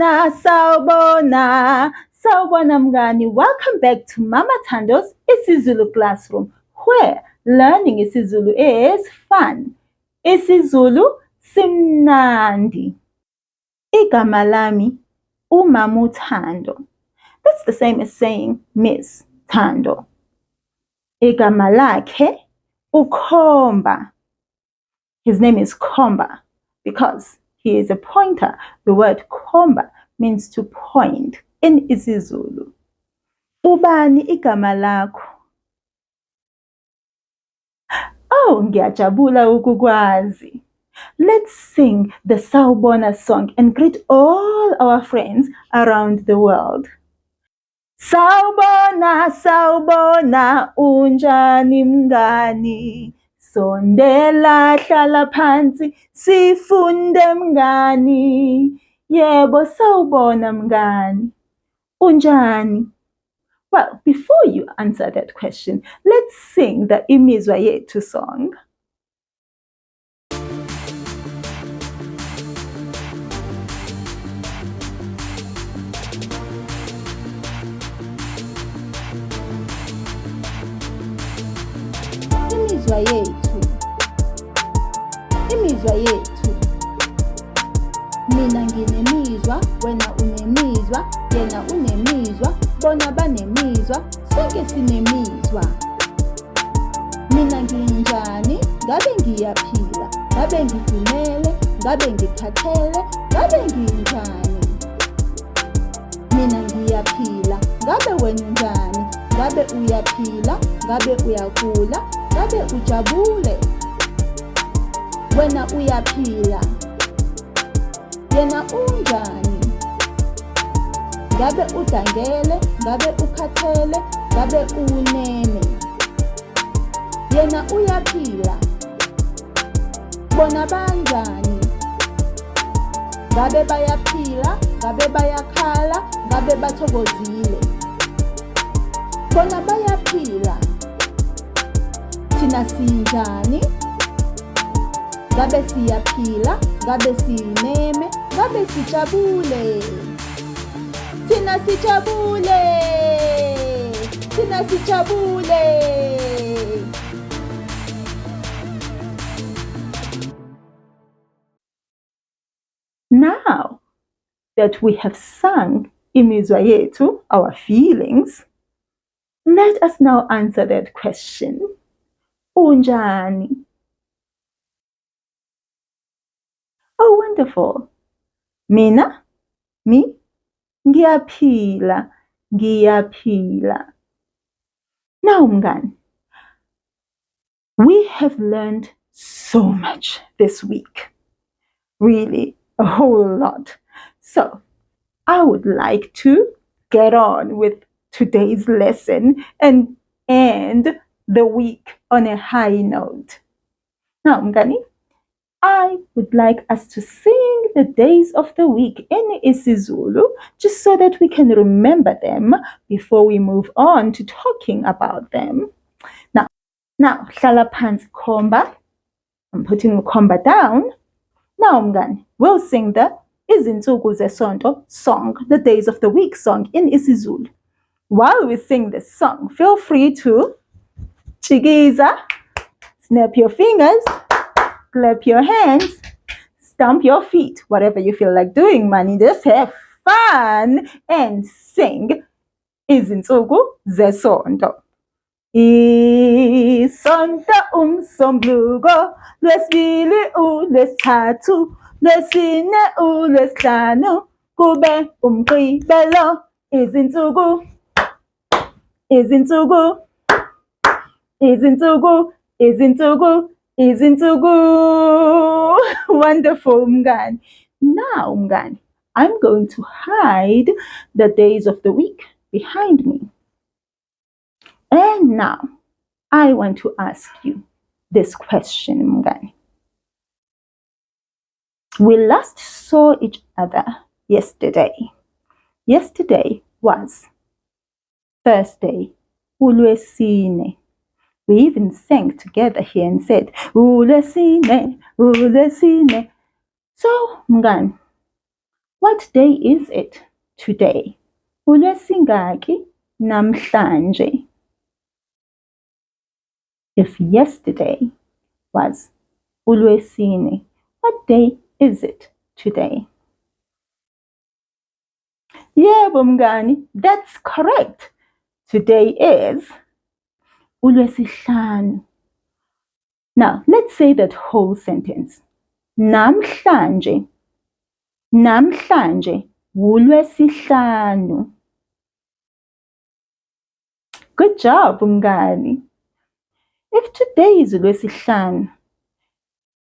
Sawubona, sawubona mngani. Welcome back to Mama Tando's isiZulu classroom, where learning isiZulu is fun. isiZulu simnandi. Igama lami uMama uThando. That's the same as saying Miss Thando. Igama lakhe uKhomba. His name is Khomba because he is a pointer. The word Khomba means to point in isiZulu. Ubani igama lakho? Oh, ngiyajabula ukukwazi. Let's sing the Sawubona song and greet all our friends around the world. Sawubona, sawubona, unjani mngani? Sondela hlala phansi, sifunde mngani. Yebo, sawubona mngani. Unjani? Well, before you answer that question, let's sing the Imizwa Yethu song. Imizwa yethu, imizwa yethu. Mina nginemizwa, wena unemizwa, yena unemizwa, bona banemizwa, sonke sinemizwa. Mina nginjani, ngabe ngiyaphila, ngabe ngidumele, ngabe ngikhathele, ngabe nginjani. Mina ngiyaphila, ngabe wena unjani, ngabe uyaphila, ngabe uyagula, ngabe ujabule. Wena uyaphila, yena unjani. Ngabe udangele, ngabe ukhathele, ngabe unene. Yena uyaphila, bona banjani. Ngabe bayaphila, ngabe bayakhala, ngabe bathokozile. Bona bayaphila, thina sinjani. Ngabe siyaphila, ngabe sineme, ngabe sijabule. Thina sijabule, thina sijabule. Now that we have sung Imizwa Yethu, our feelings, let us now answer that question. Unjani? Oh, wonderful. Mina, me, ngiyaphila, ngiyaphila. Now, mngani, we have learned so much this week. Really, a whole lot. So, I would like to get on with today's lesson and end the week on a high note. Now, mngani, I would like us to sing the days of the week in isiZulu just so that we can remember them before we move on to talking about them. Now, hlala phansi Khomba. I'm putting Khomba down. Now, mngani, we'll sing the Izinsuku Zesonto song, the days of the week song in isiZulu. While we sing this song, feel free to chigiza, snap your fingers, clap your hands, stomp your feet, whatever you feel like doing, money. Just have fun and sing Izinsuku Zesonto. Isonto umsombuluko, lwesibili ulwesithathu, lwesine ulwesihlanu, kube umgqibelo. Izinsuku, izinsuku, izinsuku, izinsuku, izinsuku. Wonderful, mngani. Now, mngani, I'm going to hide the days of the week behind me. And now, I want to ask you this question, mngani. We last saw each other yesterday. Yesterday was Thursday, uLwesine. We even sang together here and said, uLwesine, uLwesine. So, mngani, What day is it today? UlweSingaki namhlanje. If yesterday was uLwesine, what day is it today? Yebo mngani, that's correct. Today is uLwesihlanu. Now, let's say that whole sentence. Namhlanje. Namhlanje uLwesihlanu. Good job, mngani. If today is uLwesihlanu,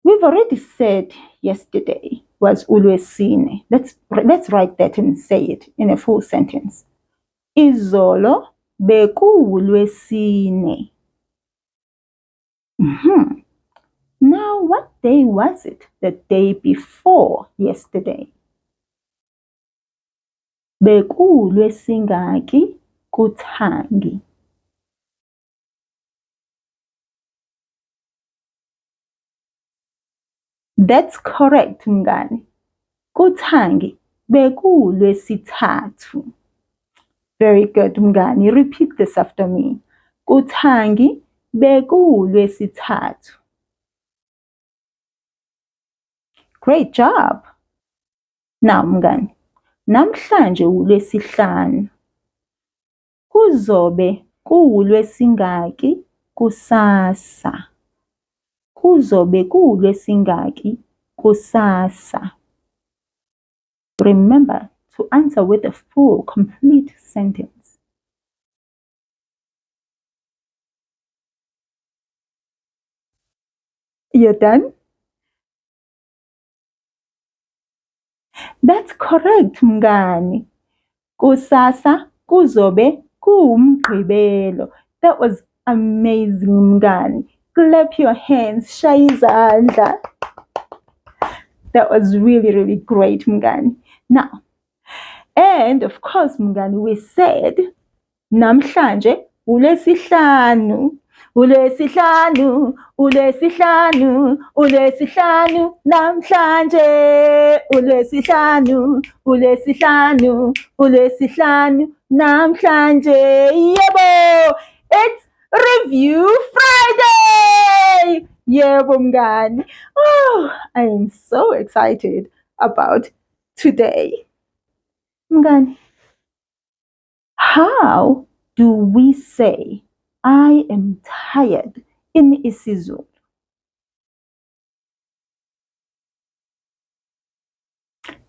we've already said yesterday was uLwesine. Let's write that and say it in a full sentence. Izolo bekuwuLwesine. Now, what day was it the day before yesterday? BekuwuLwesingaki kuThangi. That's correct, mngani. kuThangi bekuwuLwesithathu. Very good, mngani. Repeat this after me. kuThangi bekuwuLwesithathu. Great job. Now, mngani, namhlanje uLwesihlanu. Kuzobe kuwuLwesingaki kusasa. Kuzobe kuwuLwesingaki kusasa. Remember to answer with a full, complete sentence. You're done? That's correct, mngani. Kusasa kuzobe kuwuMgqibelo. That was amazing, mngani. Clap your hands, shaya izandla. That was really, really great, mngani. Now, and of course, mngani, we said namhlanje uLwesihlanu. uLwesihlanu, uLwesihlanu, uLwesihlanu, namhlanje. uLwesihlanu, uLwesihlanu, uLwesihlanu, namhlanje. Yebo! It's Review Friday! Yebo mngani. Oh, I am so excited about today. Mngani, how do we say I am tired in isiZulu?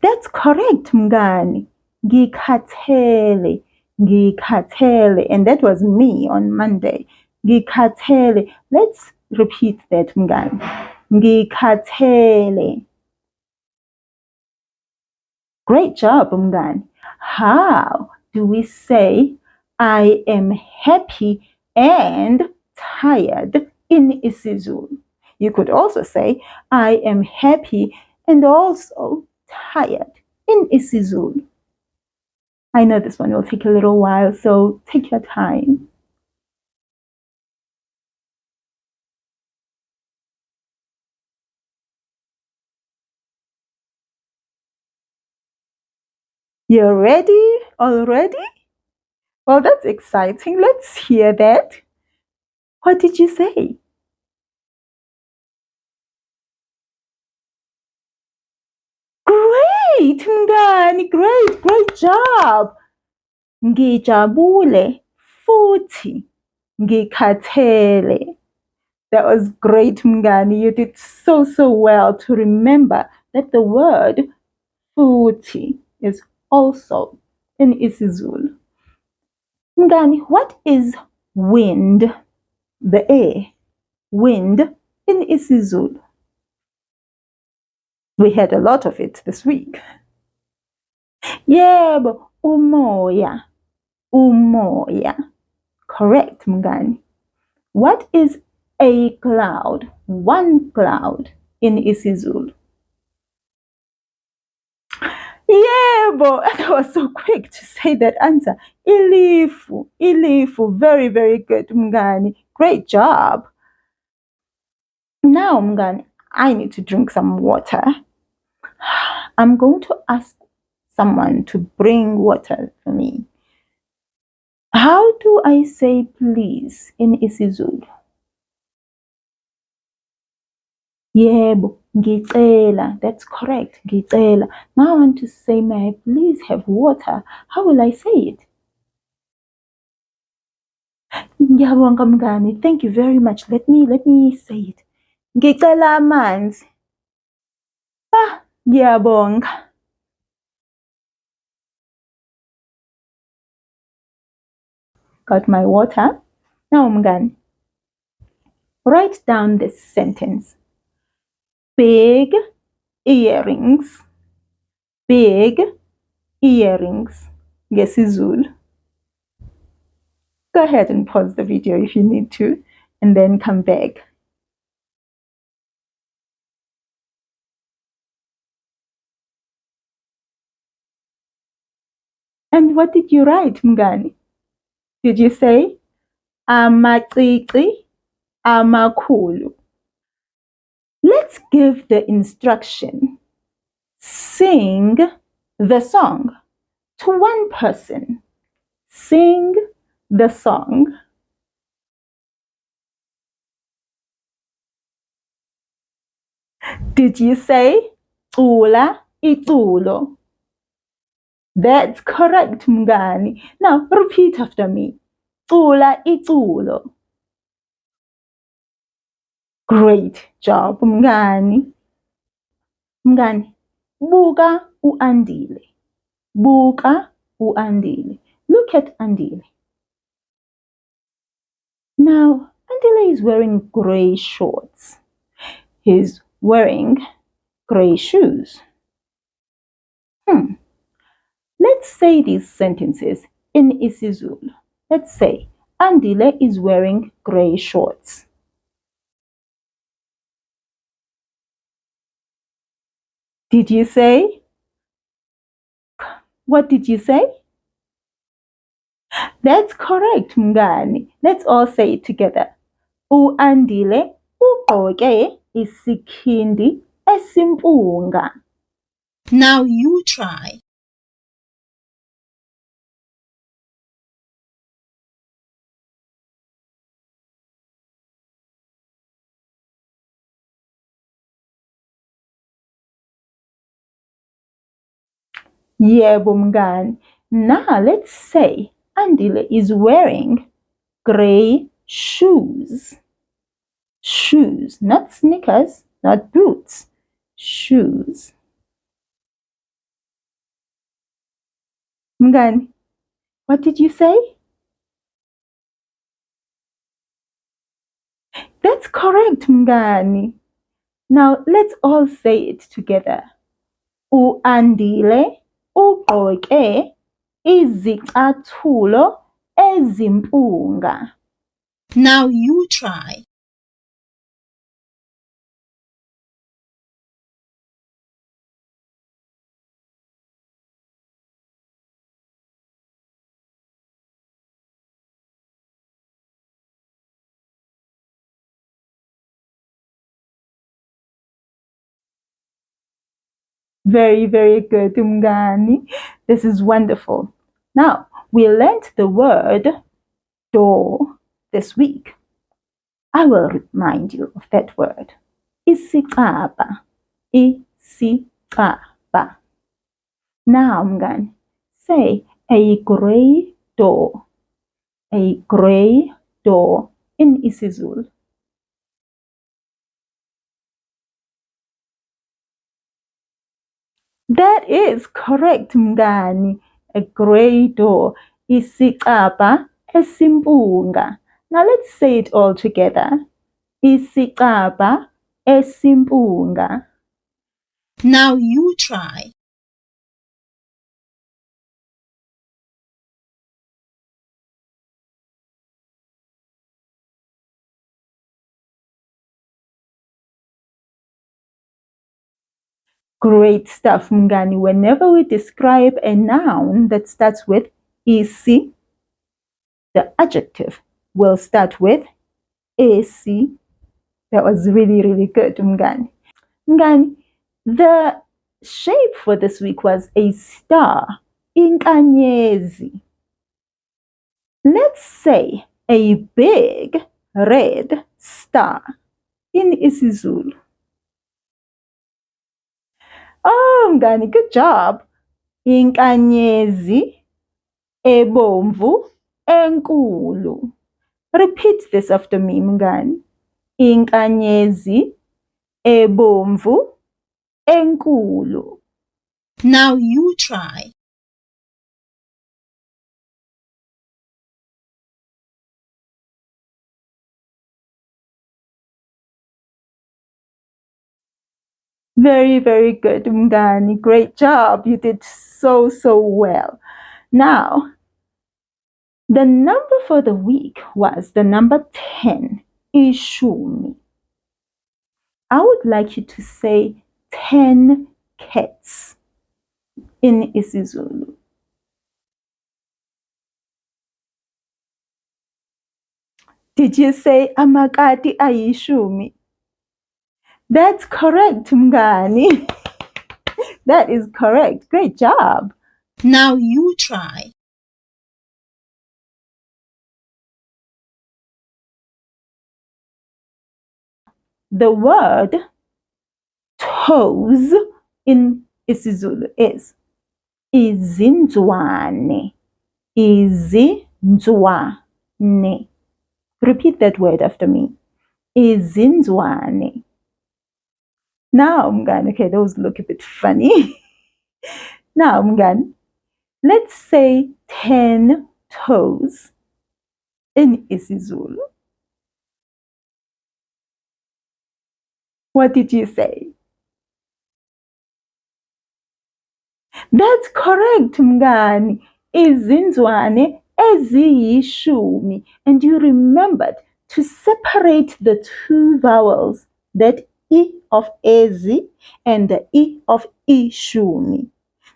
That's correct, mngani. Ngikhathele, ngikhathele. And that was me on Monday. Ngikhathele. Let's repeat that, mngani. Ngikhathele. Great job, mngani. How do we say I am happy and tired in isiZulu? You could also say I am happy and also tired in isiZulu. I know this one will take a little while, so take your time. You're ready already? Well, that's exciting. Let's hear that. What did you say? Great, mngani, great job. Ngijabule futhi ngikhathele. That was great, mngani. You did so well to remember that the word futhi is also in isiZulu. Mngani, what is wind? The air. Wind in isiZulu. We had a lot of it this week. Yebo, umoya. Umoya. Correct, mngani. What is a cloud? One cloud in isiZulu. Yebo, and I was so quick to say that answer. Ilifu, ilifu. Very good, mngani. Great job. Now, mngani, I need to drink some water. I'm going to ask someone to bring water for me. How do I say please in isiZulu? Yebo, ngicela. That's correct. Ngicela. Now I want to say, may I please have water? How will I say it? Ngiyabonga mngani. Thank you very much. Let me say it. Ngicela amanzi. Ngiyabonga. Got my water. Now mngani, write down this sentence. Big earrings. Big earrings. NgesiZulu. Go ahead and pause the video if you need to, and then come back. And what did you write, mngani? Did you say amacici amakhulu? Let's give the instruction. Sing the song to one person. Sing the song. Did you say cula iculo? That's correct, mngani. Now repeat after me. Cula iculo. Great job, mngani. Mngani, buka u-Andile. Buka u-Andile. Look at Andile. Now, Andile is wearing grey shorts. He's wearing grey shoes. Let's say these sentences in isiZulu. Let's say, Andile is wearing grey shorts. Did you say? What did you say? That's correct, mngani. Let's all say it together. U-Andile ugqoke isikhindi esimpunga. Now you try. Yebo mngani. Now let's say Andile is wearing grey shoes. Shoes, not sneakers, not boots. Shoes. Mngani, what did you say? That's correct, mngani. Now let's all say it together. U-Andile ugqoke izicathulo ezimpunga. Now you try. Very, very good, mngani. This is wonderful. Now, we learned the word door this week. I will remind you of that word. Isicaba. Isicaba. Now, mngani, say a grey door. A grey door in isiZulu. That is correct, mngani. A grey door. Isicaba esimpunga. Now let's say it all together. Isicaba esimpunga. Now you try. Great stuff, mngani. Whenever we describe a noun that starts with isi, the adjective will start with esi. That was really, really good, mngani. Mngani, the shape for this week was a star, inkanyezi. Let's say a big red star in isiZulu. Oh, mngani, good job. Inkanyezi ebomvu enkulu. Repeat this after me, mngani. Inkanyezi ebomvu enkulu. Now you try. Very, very good, mngani. Great job. You did so well. Now, the number for the week was the number 10, ishumi. I would like you to say 10 cats in isiZulu. Did you say amakati ayishumi? That's correct, mngani. That is correct. Great job. Now you try. The word toes in isiZulu is izinzwane. Izinzwane. Repeat that word after me. Izinzwane. Now, mngani, okay, those look a bit funny. Now, mngani, let's say 10 toes in isiZulu. What did you say? That's correct, mngani. Izinzwane eziyishumi. And you remembered to separate the two vowels, that I of ezi and the I of ishumi.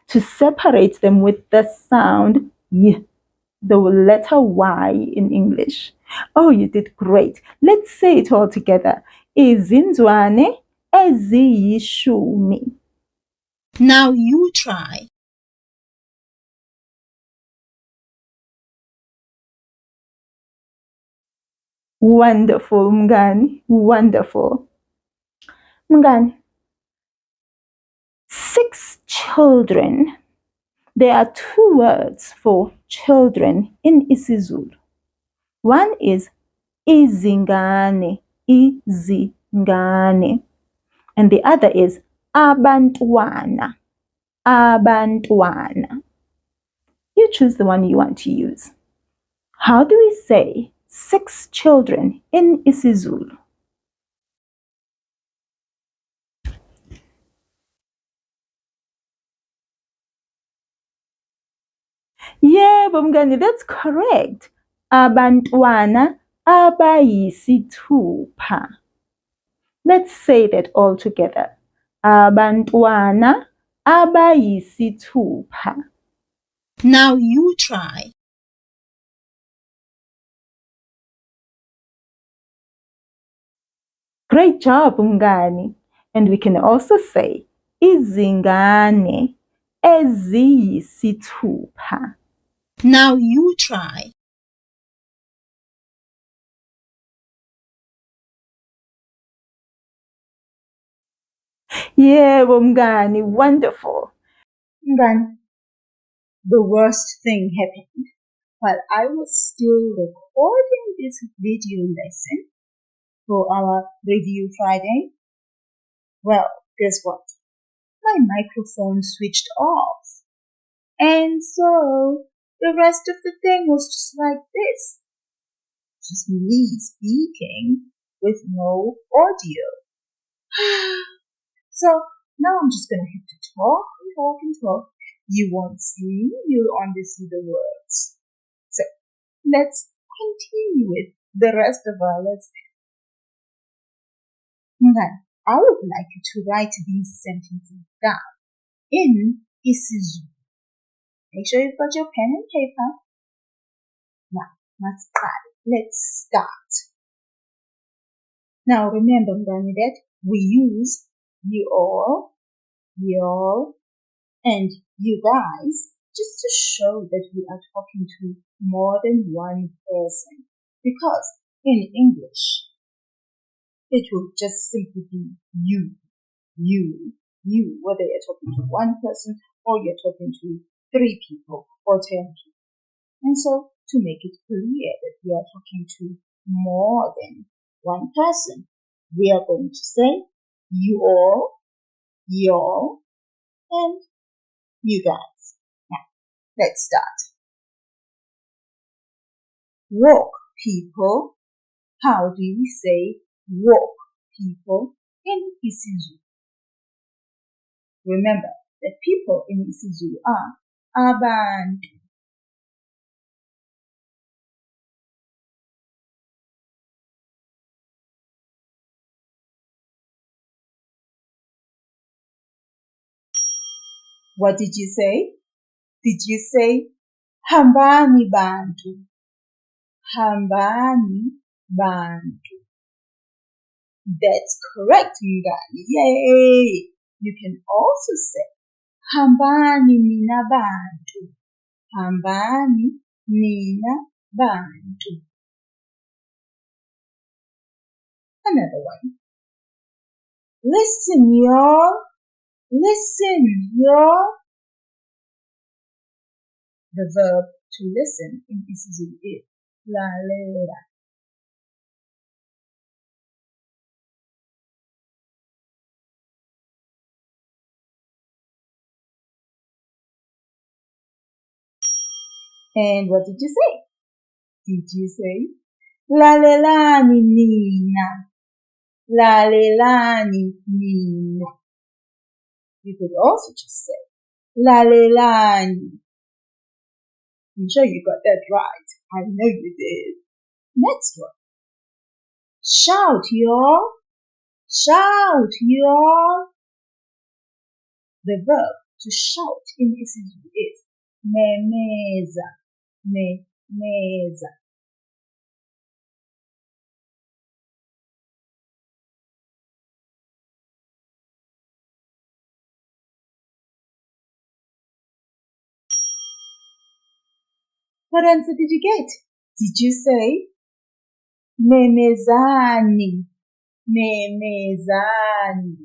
To separate them with the sound Y, the letter Y in English. Oh, you did great. Let's say it all together. Izinzwane eziyishumi. Now you try. Wonderful, mngani. Wonderful. Mngani, 6 children. There are 2 words for children in isiZulu. One is izingane, izingane. And the other is abantwana, abantwana. You choose the one you want to use. How do we say 6 children in isiZulu? Yebo mngani, that's correct. Abantwana abayisithupha. Let's say that all together. Abantwana abayisithupha. Now you try. Great job, mngani. And we can also say izingane eziyisithupha. Now you try. Yebo mngani, wonderful. Mngani, the worst thing happened while I was still recording this video lesson for our Review Friday. Well, guess what? My microphone switched off. And so the rest of the thing was just like this. Just me speaking with no audio. So now I'm just gonna have to talk and talk and talk. You won't see me, you'll only see the words. So let's continue with the rest of our lesson. Then I would like you to write these sentences down in isiZulu. Make sure you've got your pen and paper. Now, let's start. Now remember, Mngani, that we use you all y'all, and you guys, just to show that we are talking to more than one person. Because in English, it will just simply be you, whether you're talking to one person or you're talking to 3 people or 10 people. And so to make it clear that we are talking to more than one person, we are going to say you all, y'all, and you guys. Now, let's start. Walk, people. How do we say walk, people in isiZulu? Remember that people in isiZulu are abantu. What did you say? Did you say hambani bantu? Hambani bantu. That's correct, Mngani. Yay! You can also say hambani nina bantu. Hambani nina bantu. Another one. Listen, y'all. Listen, y'all. The verb to listen in isiZulu is lalela. And what did you say? Did you say lalelani nina? Lalelani nina. You could also just say lalelani. I'm sure you got that right. I know you did. Next one. Shout, y'all. Shout, y'all. The verb to shout in isiZulu is memeza. Memeza. What answer did you get? Did you say memezani? Memezani.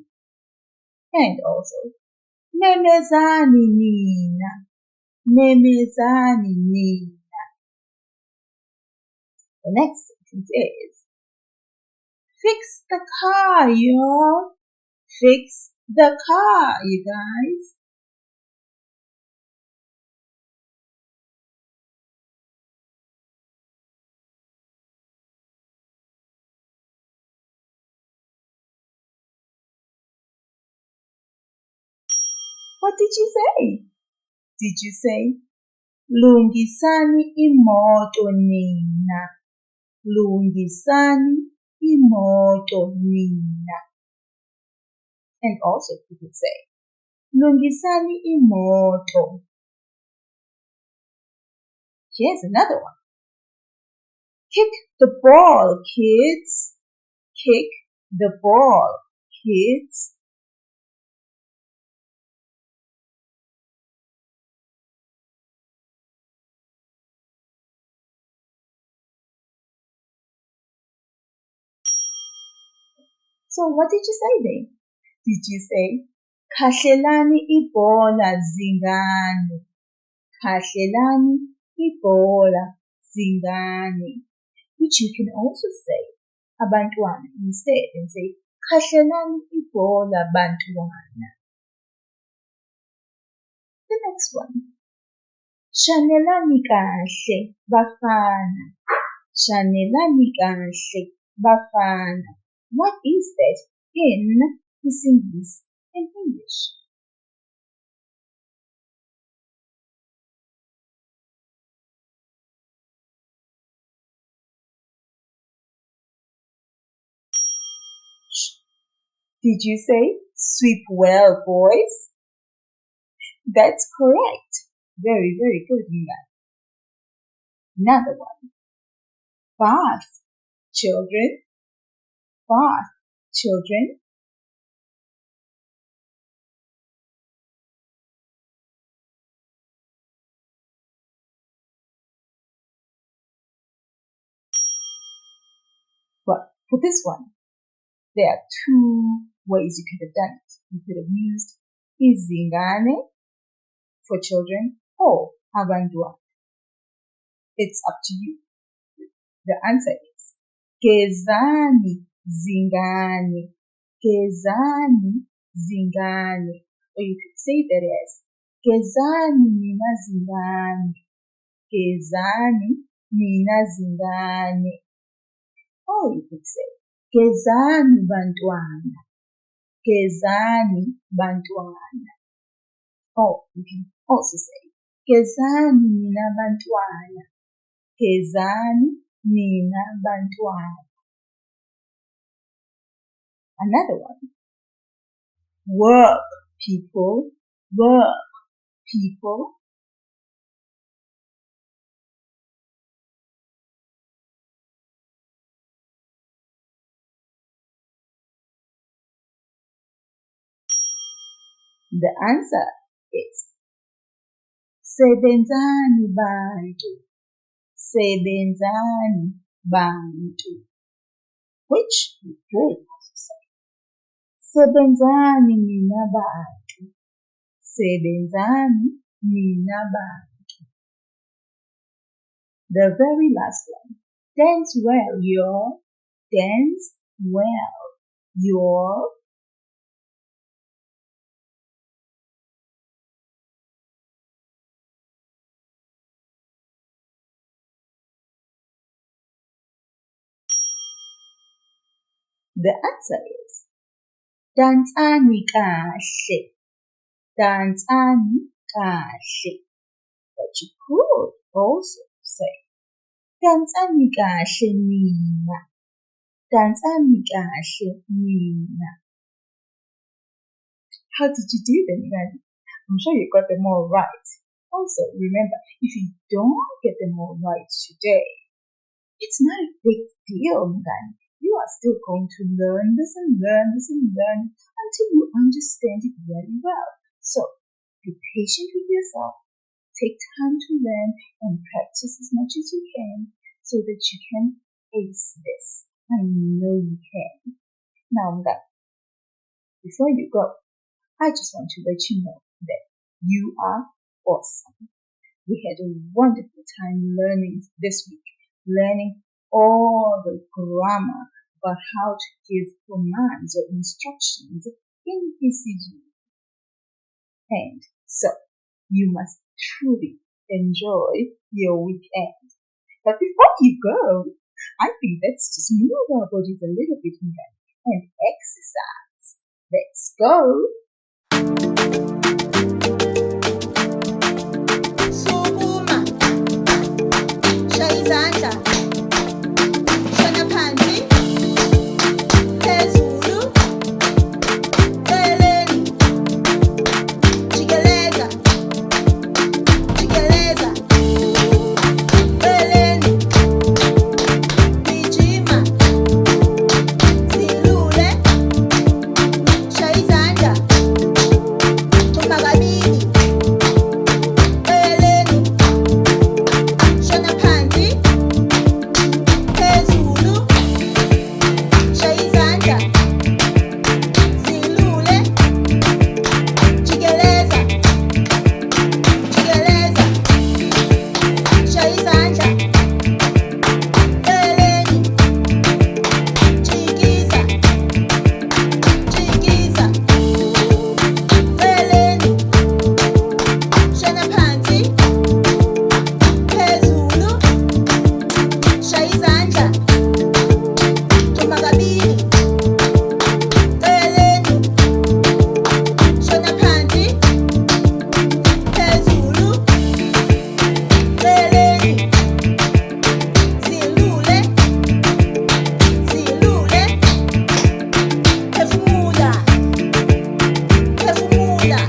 And also memezani nina. Memezani nina. The next sentence is fix the car, y'all. Fix the car, you guys. What did you say? Did you say lungisani imoto nina? Lungisani imoto nina. And also you could say lungisani imoto. Here's another one. Kick the ball, kids. Kick the ball, kids. So what did you say then? Did you say khahlelani ibhola zingane? Khahlelani ibhola zingane. Which you can also say abantwana instead and say khahlelani ibhola bantwana. The next one. Shanelani kahle bafana. Shanelani kahle bafana. What is that in isiNgisi and English? Did you say sweep well, boys? That's correct. Very, very good, Mila. Another one. Bath, children. Bath, children. For this one, there are two ways you could have done it. You could have used izingane for children or abantwana. It's up to you. The answer is gezani zingane. Gezani zingane. Or you could say that as gezani nina zingane. Gezani nina zingane. Or you could say gezani bantwana. Gezani bantwana. Or you can also say gezani nina bantwana. Gezani nina bantwana. Another one. Work, people. Work, people. The answer is sebenzani bantu. Sebenzani bantu. Which you could also say sebenzani nina bantu. Sebenzani nina bantu. The very last one. Dance well, y'all. Dance well, y'all. The answer is dansani kahle. Dansani kahle. But you could also say dansani kahle nina. Dansani kahle nina. How did you do them then? I'm sure you got them all right. Also, remember, if you don't get them all right today, it's not a big deal, then. You are still going to learn this and learn this and learn until you understand it very well. So, be patient with yourself. Take time to learn and practice as much as you can so that you can ace this. I know you can. Now, before you go, I just want to let you know that you are awesome. We had a wonderful time learning this week, learning all the grammar about how to give commands or instructions in BCG. And so, you must truly enjoy your weekend. But before you go, I think let's just move our bodies a little bit more and exercise. Let's go! Sukuma, shaya izandla, shona phansi, phezulu, eceleni, jikeleza, jikeleza, eceleni, gijima, zilule, shaya izandla, thumba kabili, eceleni, shona phansi, phezulu, shaya izandla, zilule, jikeleza, jikeleza, shaya izandla, eceleni, jikiza, jikiza, eceleni, shona phansi, phezulu, shaya izandla, thumba kabili, eceleni, shona phansi, phezulu, eceleni, zilule, zilule, phefumula, phefumula,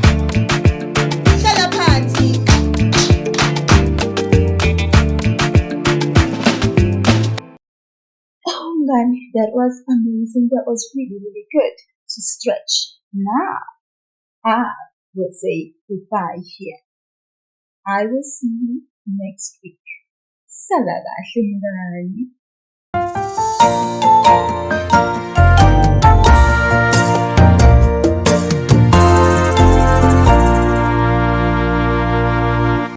hlala phansi. Oh man, that was amazing. That was really, really good to stretch. Now, I will say goodbye here. I will see you next week. Salada Shindani.